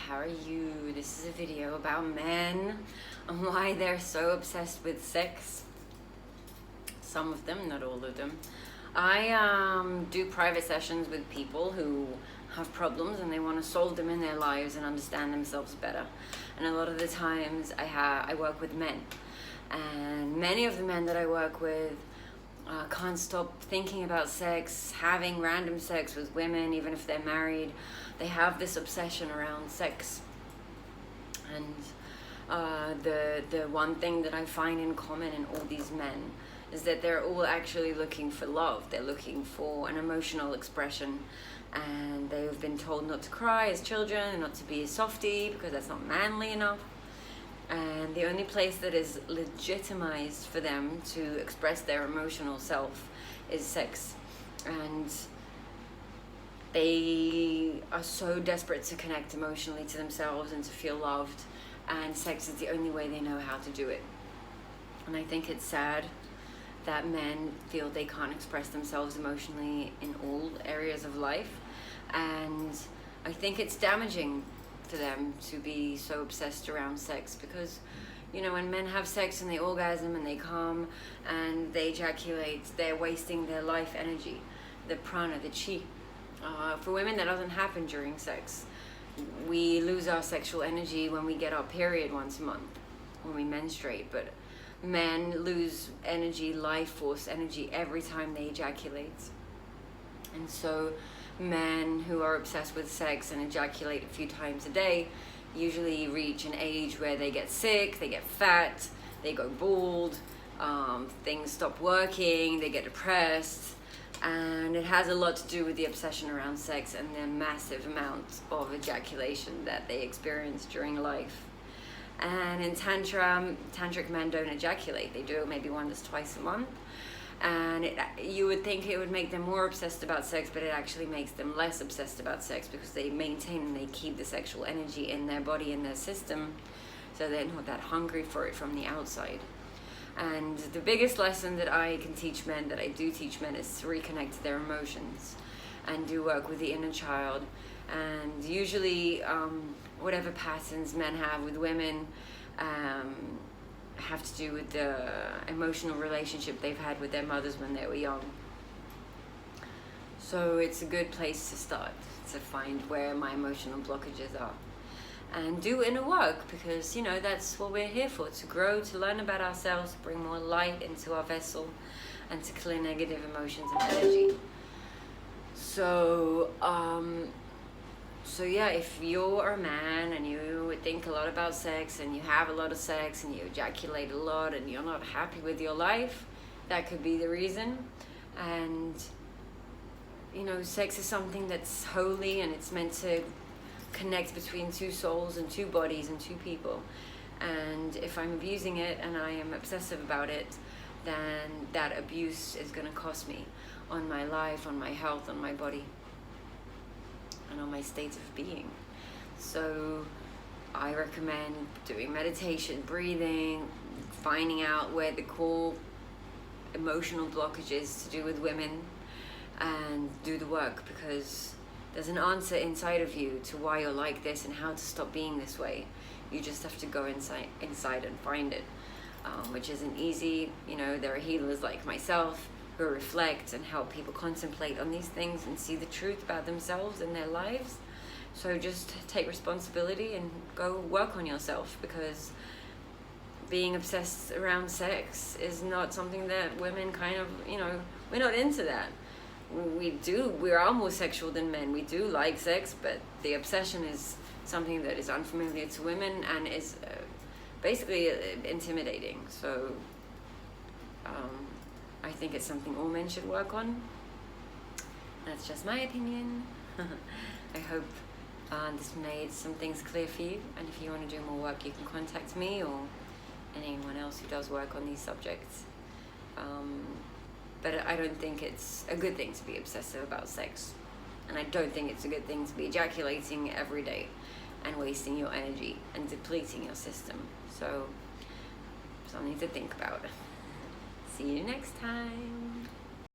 how are you? This is a video about men and why they're so obsessed with sex. Some of them, not all of them. I do private sessions with people who have problems and they want to solve them in their lives and understand themselves better. And a lot of the times I work with men, and many of the men that I work with can't stop thinking about sex, having random sex with women, even if they're married. They have this obsession around sex. And the one thing that I find in common in all these men is that they're all actually looking for love. They're looking for an emotional expression, and they've been told not to cry as children and not to be a softie because that's not manly enough. And the only place that is legitimized for them to express their emotional self is sex. And they are so desperate to connect emotionally to themselves and to feel loved, and sex is the only way they know how to do it. And I think it's sad that men feel they can't express themselves emotionally in all areas of life, and I think it's damaging to them to be so obsessed around sex, because when men have sex and they orgasm and they come and they ejaculate, they're wasting their life energy, the prana, the chi. For women, that doesn't happen during sex. We lose our sexual energy when we get our period once a month, when we menstruate, but men lose energy, life force energy, every time they ejaculate. And so men who are obsessed with sex and ejaculate a few times a day usually reach an age where they get sick, they get fat, they go bald, things stop working, they get depressed, and it has a lot to do with the obsession around sex and the massive amount of ejaculation that they experience during life. And in tantric men don't ejaculate. They do it maybe once, twice a month. And you would think it would make them more obsessed about sex, but it actually makes them less obsessed about sex, because they maintain and they keep the sexual energy in their body, in their system, so they're not that hungry for it from the outside. And the biggest lesson that I can teach men, that I do teach men, is to reconnect to their emotions and do work with the inner child. And usually whatever patterns men have with women have to do with the emotional relationship they've had with their mothers when they were young. So it's a good place to start, to find where my emotional blockages are and do inner work, because that's what we're here for, to grow, to learn about ourselves, to bring more light into our vessel, and to clear negative emotions and energy. So yeah, if you're a man and you think a lot about sex and you have a lot of sex and you ejaculate a lot and you're not happy with your life, that could be the reason. And sex is something that's holy, and it's meant to connect between two souls and two bodies and two people. And if I'm abusing it and I am obsessive about it, then that abuse is going to cost me on my life, on my health, on my body, and on my state of being. So I recommend doing meditation, breathing, finding out where the core emotional blockage is to do with women, and do the work, because there's an answer inside of you to why you're like this and how to stop being this way. You just have to go inside and find it, which isn't easy. There are healers like myself who reflect and help people contemplate on these things and see the truth about themselves and their lives. So just take responsibility and go work on yourself, because being obsessed around sex is not something that women we're not into that. We are more sexual than men. We do like sex, but the obsession is something that is unfamiliar to women and is basically intimidating. So I think it's something all men should work on. That's just my opinion. I hope this made some things clear for you, and if you want to do more work, you can contact me or anyone else who does work on these subjects. But I don't think it's a good thing to be obsessive about sex, and I don't think it's a good thing to be ejaculating every day and wasting your energy and depleting your system. So something to think about. See you next time.